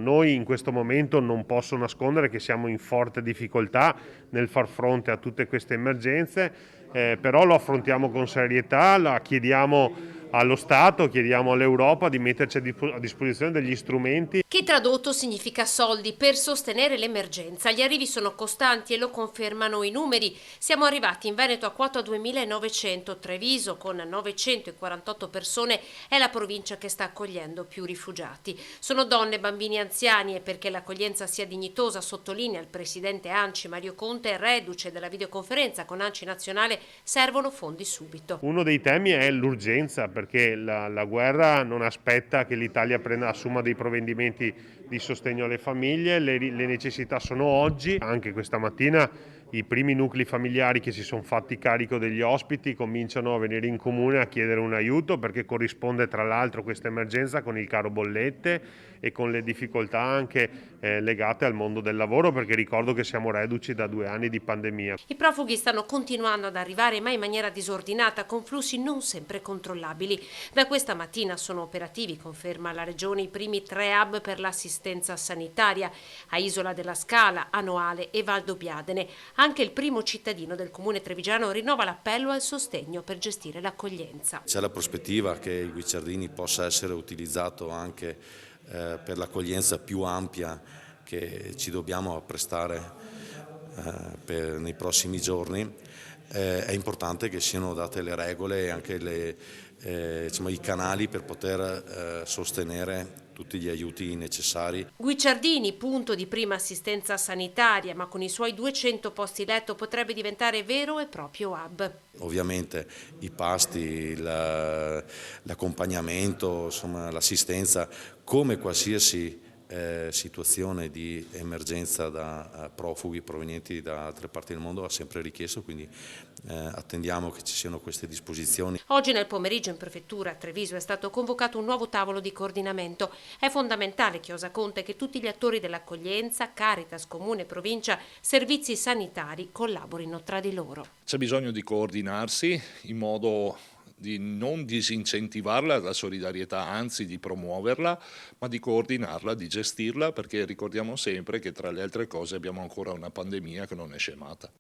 Noi in questo momento non posso nascondere che siamo in forte difficoltà nel far fronte a tutte queste emergenze, però lo affrontiamo con serietà, la chiediamo allo Stato, chiediamo all'Europa di metterci a disposizione degli strumenti. Che tradotto significa soldi per sostenere l'emergenza. Gli arrivi sono costanti e lo confermano i numeri. Siamo arrivati in Veneto a quota 2.900, Treviso con 948 persone è la provincia che sta accogliendo più rifugiati. Sono donne, bambini e anziani e perché l'accoglienza sia dignitosa, sottolinea il presidente ANCI Mario Conte, reduce dalla videoconferenza con ANCI Nazionale, servono fondi subito. Uno dei temi è l'urgenza, perché la guerra non aspetta che l'Italia assuma dei provvedimenti di sostegno alle famiglie, le necessità sono oggi. Anche questa mattina i primi nuclei familiari che si sono fatti carico degli ospiti cominciano a venire in comune a chiedere un aiuto, perché corrisponde tra l'altro questa emergenza con il caro bollette e con le difficoltà anche legate al mondo del lavoro, perché ricordo che siamo reduci da 2 anni di pandemia. I profughi stanno continuando ad arrivare, ma in maniera disordinata, con flussi non sempre controllabili. Da questa mattina sono operativi, conferma la Regione, i primi 3 hub per l'assistenza sanitaria a Isola della Scala, Anoale e Valdobbiadene. Anche il primo cittadino del comune trevigiano rinnova l'appello al sostegno per gestire l'accoglienza. C'è la prospettiva che il Guicciardini possa essere utilizzato anche per l'accoglienza più ampia che ci dobbiamo apprestare nei prossimi giorni. È importante che siano date le regole e anche i canali per poter sostenere tutti gli aiuti necessari. Guicciardini, punto di prima assistenza sanitaria, ma con i suoi 200 posti letto potrebbe diventare vero e proprio hub. Ovviamente i pasti, l'accompagnamento, l'assistenza, come qualsiasi situazione di emergenza da profughi provenienti da altre parti del mondo ha sempre richiesto, quindi attendiamo che ci siano queste disposizioni. Oggi nel pomeriggio in prefettura a Treviso è stato convocato un nuovo tavolo di coordinamento. È fondamentale, chiosa Conte, che tutti gli attori dell'accoglienza, Caritas, Comune, Provincia, servizi sanitari collaborino tra di loro. C'è bisogno di coordinarsi in modo di non disincentivarla la solidarietà, anzi di promuoverla, ma di coordinarla, di gestirla, perché ricordiamo sempre che tra le altre cose abbiamo ancora una pandemia che non è scemata.